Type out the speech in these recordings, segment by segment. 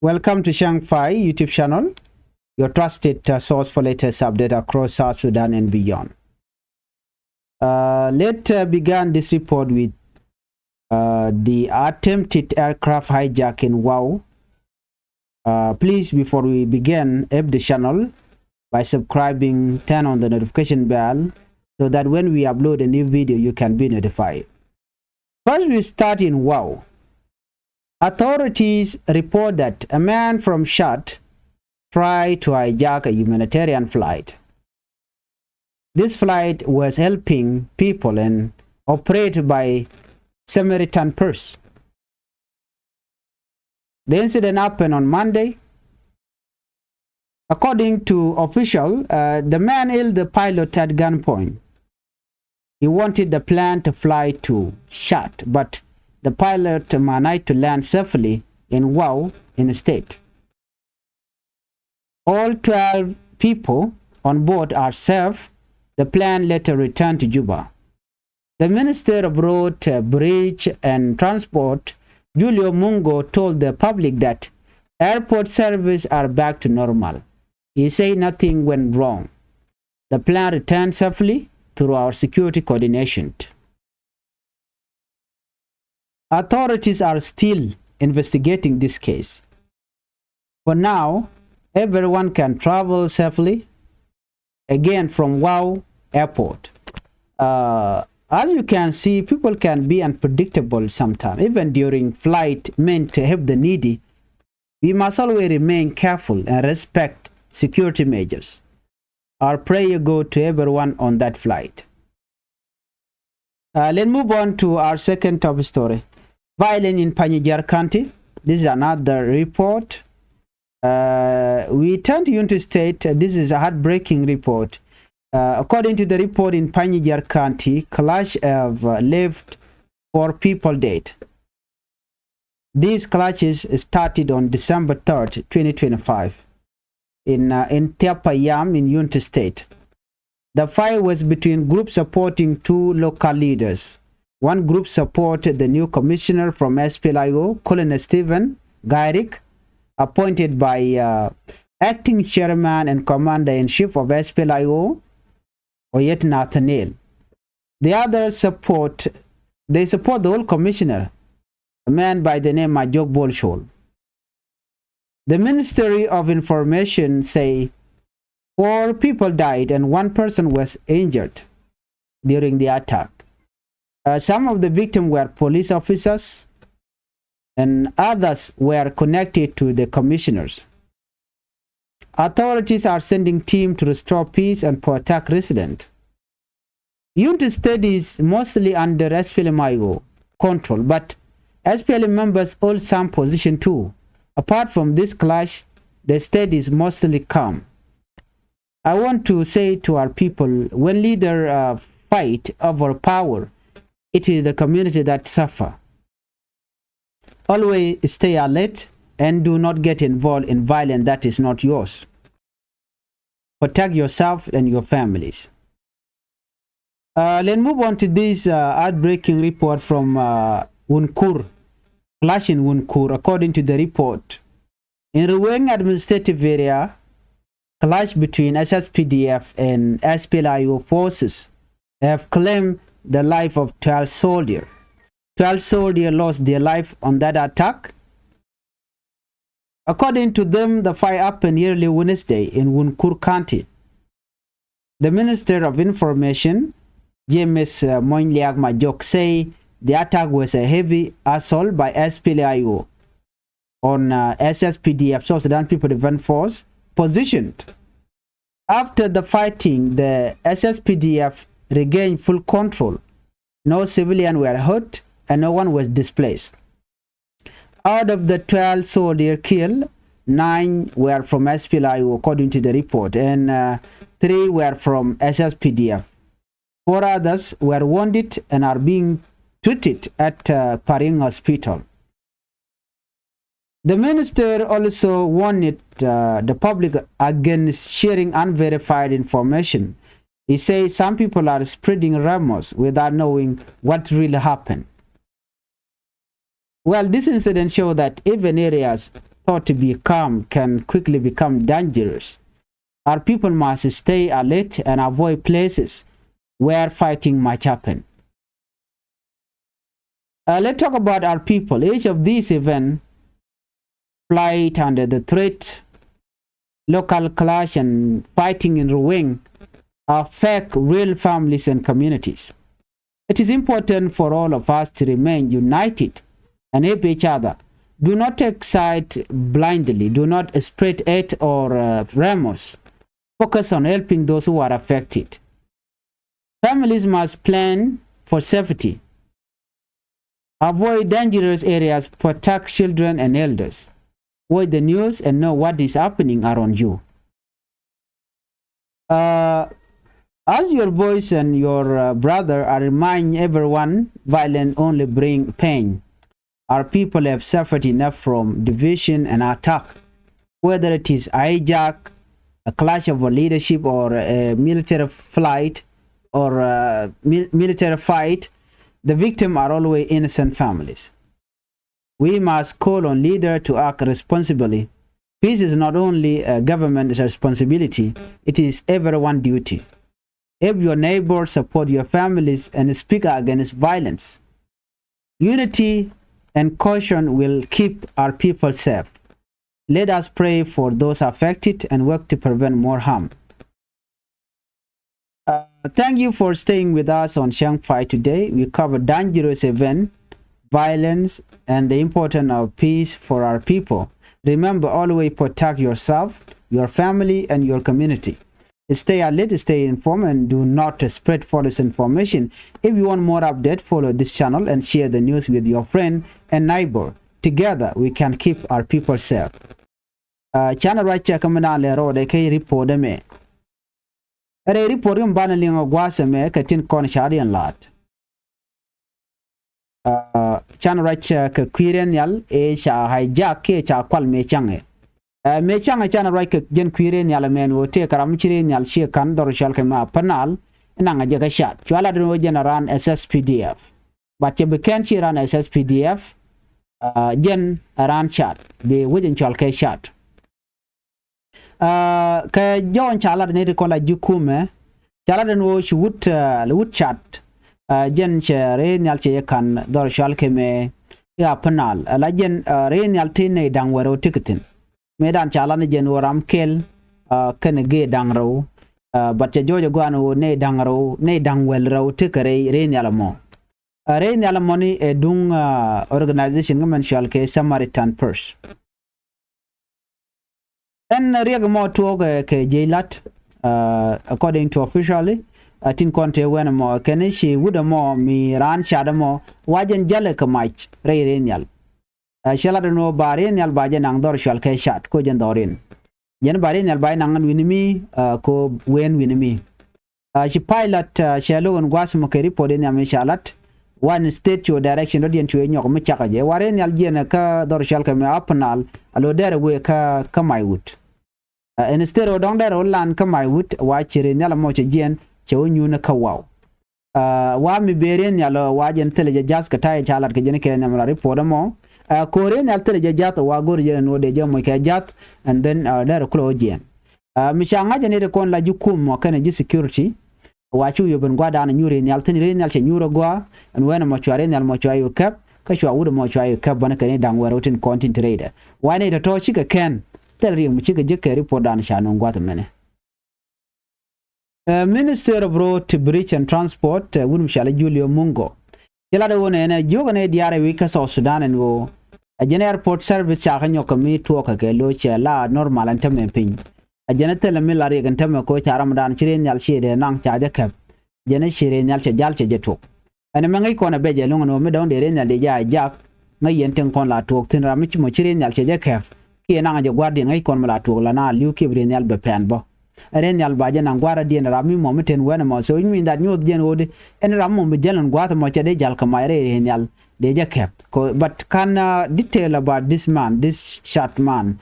Welcome to Changfied YouTube channel, your trusted source for latest update across South Sudan and beyond. Let's begin this report with the attempted aircraft hijack in Wow. Please, before we begin, help the channel by subscribing, turn on the notification bell so that when we upload a new video, you can be notified. First, we start in Wow. Authorities report that a man from Chad tried to hijack a humanitarian flight. This flight was helping people and operated by Samaritan Purse. The incident happened on Monday. According to officials, the man held the pilot at gunpoint. He wanted the plane to fly to Chad, but the pilot managed to land safely in Wow instead. All 12 people on board are safe. The plane later returned to Juba. The Minister of Road, Bridge and Transport, Julio Mungo, told the public that airport services are back to normal. He said nothing went wrong. The plane returned safely through our security coordination. Authorities are still investigating this case. For now, everyone can travel safely again from Wow Airport. As you can see, people can be unpredictable sometimes. Even during flight meant to help the needy, we must always remain careful and respect security measures. Our prayer goes to everyone on that flight. Let's move on to our second top story. Violence in Panyijiar County. This is another report. We turn to United States. This is a heartbreaking report. According to the report in Panyijiar County, clash have left 4 people dead. These clashes started on December 3rd, 2025 in Tiapayam in United States. The fight was between groups supporting 2 local leaders. One group supported the new commissioner from SPLIO, Colonel Stephen Gairik, appointed by acting chairman and commander-in-chief of SPLIO, Oyet Nathaniel. The others support the old commissioner, a man by the name Majok Bolshol. The Ministry of Information say 4 people died and 1 person was injured during the attack. Some of the victims were police officers and others were connected to the commissioners. Authorities are sending teams to restore peace and protect residents. United States is mostly under SPLMIO control, but SPLM members hold some position too. Apart from this clash, the state is mostly calm. I want to say to our people, when leaders fight over power, it is the community that suffer. Always stay alert and do not get involved in violence that is not yours. Protect yourself and your families. Let's move on to this heartbreaking report from Wunkur. Clash in Wunkur. According to the report, in Ruweng administrative area, clash between SSPDF and SPLIO forces have claimed the life of 12 soldiers. 12 soldiers lost their life on that attack. According to them, the fight happened early Wednesday in Wunkur County. The Minister of Information, James Moinliak Majok, say the attack was a heavy assault by SPLIO on SSPDF, South Sudan People Defense Force, positioned. After the fighting, the SSPDF regained full control. No civilians were hurt and no one was displaced. Out of the 12 soldiers killed, 9 were from SPLIO according to the report, and 3 were from SSPDF. 4 others were wounded and are being treated at Paring Hospital. The minister also warned the public against sharing unverified information. He says some people are spreading rumors without knowing what really happened. Well, this incident shows that even areas thought to be calm can quickly become dangerous. Our people must stay alert and avoid places where fighting might happen. Let's talk about our people. Each of these events flight under the threat, local clash and fighting in Ruwing affect real families and communities. It is important for all of us to remain united and help each other. Do not take sides blindly. Do not spread hate or remorse. Focus on helping those who are affected. Families must plan for safety. Avoid dangerous areas, protect children and elders. Watch the news and know what is happening around you. As your voice and your brother, I remind everyone, violence only brings pain. Our people have suffered enough from division and attack. Whether it is hijack, a clash of leadership, or a military flight, or military fight, the victims are always innocent families. We must call on leaders to act responsibly. Peace is not only a government's responsibility, it is everyone's duty. Help your neighbors, support your families, and speak against violence. Unity and caution will keep our people safe. Let us pray for those affected and work to prevent more harm. Thank you for staying with us on Changfied today. We covered dangerous events, violence, and the importance of peace for our people. Remember, always protect yourself, your family, and your community. Stay alert, stay informed, and do not spread false information. If you want more updates, follow this channel and share the news with your friend and neighbor. Together, we can keep our people safe. Channel right check le ro de kay report me. Re report yung banaling gwasa me katin kon sharian lat. Channel right check kwiren yal e sha hijack ke cha kwal me change. Me change channel right ke jen kwiren yal men wo te karam chiren yal she kan dor shal ke ma panal nanga jaga shat. Chwala do general SSPDF. But ye beken chi ran SSPDF jen ran chat be wujin chal ke chat. Ka John chala ne ko la jukume chala den wo wood chat jen chere nyal che kan dor shal ke me ya panal la jen re nyal tine dang wero tiketin me dan chala ne jen woram kel ken ge dang ro but che jojo gwano ne dang ro ne dang wel ro tikere re nyal mo re nyal mo ni dung organization ngaman shal ke Samaritan Purse. And riag mo tuog ke jailat according to officially tin konte when mo kenishi would mo mi ran shada mo wajen jale ka mach re nyal shala no bare nyal baje nang dor shal ke shat ko jen dorin jen bare nyal bay nang winimi ko wen winimi shi pilot shalo on gwas mo ke report nyam shalat one state your direction rodien to nyok me chaka je ware nyal jena ka dor shal ka me apnal alo dere we ka my wood instead of dong dere lan ka my wood wa chire nyal mo che jen che onyu na ka wow wa mi bere nyal wa jen tele je jas ka tay chalat ke jen ke nyam la report mo ko re nyal tele je jat wa gor je no de je mo ke jat and then dere klo jen mi changa je ne de kon la jukum mo kana ji security wachu yo ben gwada na nyure nyal tin re nyal che nyuro gwa and when mo chware nyal mo chwayo kap ka chwa wudo mo chwayo kap bana kane dang waro tin content trader wane to to chika ken tel ri mu chika je ke report dan sha no gwata mene Minister of Road, Bridge and Transport wudum shala Julio Mungo yala de wona na joga ne diare wi ka South Sudan and wo a jene airport service cha kanyo kami to ka ke lo che la normal an tamen pin a jene tele mi la regan tame ko cha ramadan chire nyal shede nang cha de kap jene shire nyal cha jal che jeto ana mangai ko na beje lungo no me don de nyal de ja jak ngai yenten kon la tok tin ram chi mo chire nyal che je kap ki na je guardi ngai kon la tok la na liu ki bre nyal be pen bo ren nyal ba je na gwara de na rami mo meten wena mo so mi that nyod jen wodi en ram mo be jalan gwata mo cha de jal ka mai re nyal de je kap ko but can detail about this man, this short man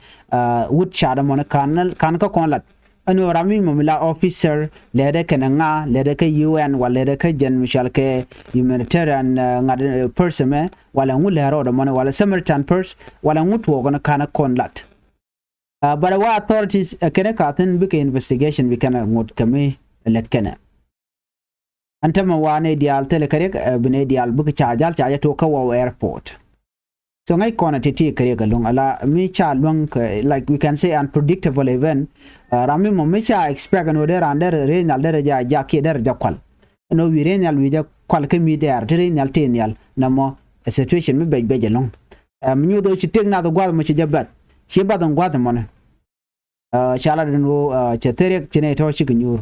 wood shada mon kan ka kon la anu rami mamila officer lede kenanga lede ke UN wala lede ke jen mishal ke humanitarian ngad person me wala ngu lero do man wala Samaritan person wala ngu to gona kana konlat but wa authorities kene ka tin bike investigation bi kana ngot kame let kana antama wane dial tele kare bine dial bike chajal chaja to ka wa airport so ngai kona titi kare ga long ala mi cha long like we can say unpredictable event rami mo mi cha expect no der under renal der ja ke der ja kwal no wi renal wi ja kwal ke mi der renal tenal namo a situation mi be long mi nyu do ci tek na do gwal mo ci jabat ci badan gwad mo ne shala no ci tere ci ne to ci gnyur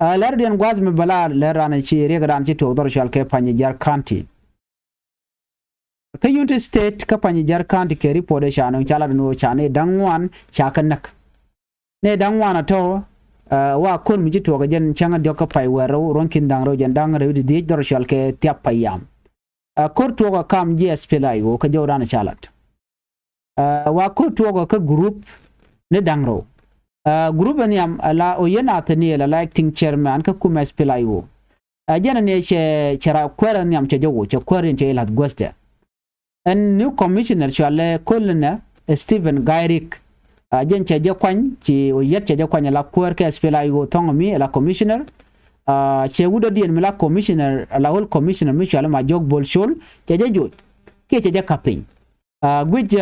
lar den gwaz mi bala lar ran ci re gran ci to dor shal ke Panyijiar County ka United State ka Panyijiar County ke report shano chala no chane dangwan chakan nak ne dangwan to wa kon mi to ga jen changa doka pai wero ronkin dangro jen dangro di dor shal ke tiap payam kor to ga kam GSP laiwo ka jawdana chalat wa kor to ga ka group ne dangro group ni am la o yena tani la acting chairman ka kuma SP laiwo jana ne che chara kwera ni am che jowo che kwerin che lat goste and new commissioner chale kolna Stephen Gairik jen che je kwan ci o yet che je kwan la kwer ka SP laiwo tongomi la commissioner che wudo dien la commissioner la whole commissioner mi chala ma jog bol shol che je jot ke che je kapin gwij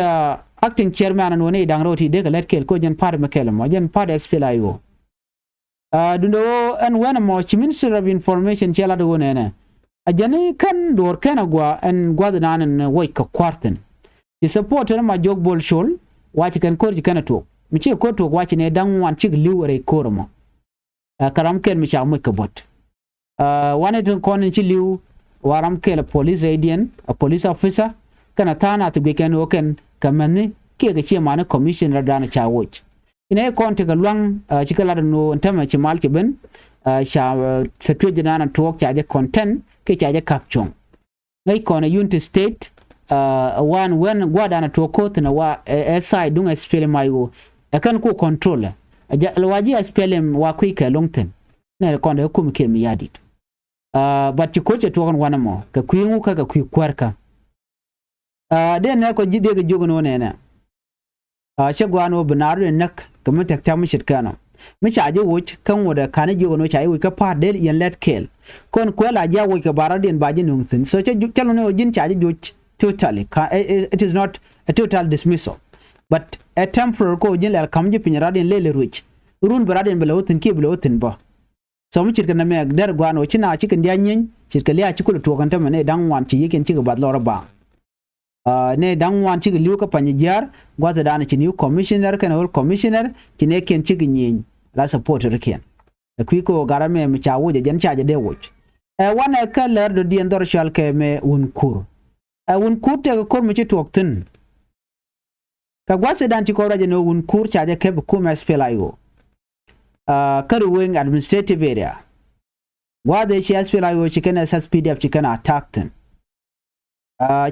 acting chairman and woni dang roti de let kel ko jen par mekel mo jen par SPLIO dundo and when mo minister of information chala do wona ajani kan dor kana gwa and gwa dan and way ka kwarten the support ma jog bol shol wati kan ko kana to mi ce ko to wati ne dan wan ci liwere koromo karam ken mi cha mo ka bot wane ton konin ci liw waram kel police radian a police officer kana tana to ge kan oken kamani ke ga ce mana commissioner dana chawoch ina ko onte ga luang ci kala no ntama ci mal ci ben sha secretary dana to cha je content ke cha je caption ngai ko na United State one when gwadana to court na wa SI dunga spell mayo kan ko control waji SPLM wa kwika longten na ko da hukum ke mi yadi but ci ko ce to kan wana mo ka kuyingu ka kuyi kwarka den na ko jide ga jogono ne na shagwano binaru nak kuma takta mu shirkano mu chaje wuch kan wada kana jogono chai wi ka pa del yan let kel kon ko la ja wi ka baradin baji nungsin so che chalo ne ojin chaje joch totally it is not a total dismissal but a temporary ko ojin la kamje pinradin lele ruch run baradin belawotin ke belawotin ba so mu shirkana me dar gwano china cikin danyen shirkali a cikulu to kanta mane dan wan ci yikin ci gaba lora ba ne dan wan ci liu ka Panyijiar gwaza da ci new commissioner kana whole commissioner ci ne ken ci ginyin la support riken ku ko garame mi chawo je jan chaje de woch wana ka ler do dien dor shal ke me unkur te ko mi ci toktin ka gwaza dan ci ko raje no unkur chaje ke ku me spelayo karu wing administrative area wade shi SPLIO ci kana SPDF ci kana attackten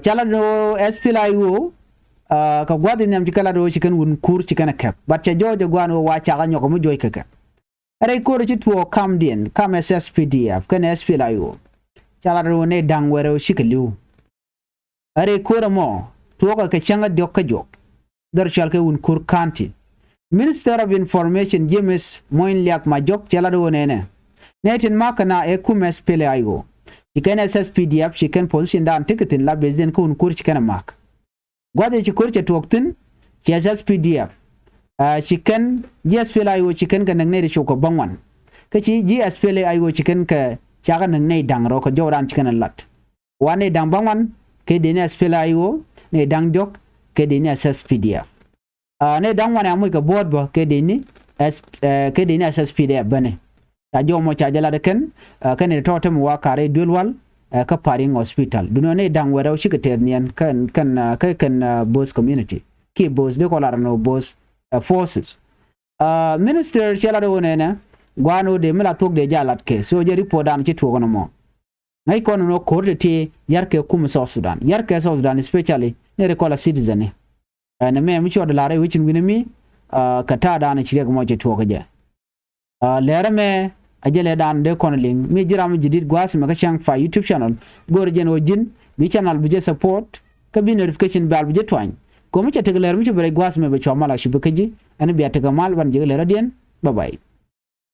chala no SPLIO ka gwadi nyam ci kala do ci kan wun kur ci kana kep bat ca jojo gwano wa ca ganyo ko mu joy kaka are ko ci tuo kam dien kam SPDF kana SPLIO chala do ne dang wero ci kaliu are ko mo tuo ka changa dokka jok dar chal ka wun kur kanti Minister of Information James Moinliak Majok chala do ne netin makana e kuma SPLIO chicken SSPDF chicken position dan ticketin la bezden kun kur chicken mak gwade chi kur che toktin chi SSPDF chicken GSPLIO chicken ka nang ne ri choko bangwan ka chi GSPLIO chicken ka chaga nang ne dang ro ko joran chicken lat wane dang bangwan ke dene SPLIO ne dang jok ke dene SSPDF ne dang wane amu ka board ba ke dene SSPDF bane ta jomo cha jala de ken kan to to wa kare dulwal ka paring hospital duno ne dang wero shi ka ternien kan boss community ki boss de ko no boss forces minister chala do ne na gwano de mila tok de jalat ke so je report dan ci to gono mo ngai kono no coordinate yarke kum South Sudan yarke South Sudan especially ne rekola citizen ne me mi cho de lare wichin winimi ka ta da na ci ga mo ci to ga je lera me ajele dan de konling mi jiram jidit gwas me ka Changfied YouTube channel gor jen wajin mi channel buje support ka bi notification bal buje twany ko mi cha tegler mi bre gwas me be chomala shubukaji ani biya tega mal ban jigale radien bye bye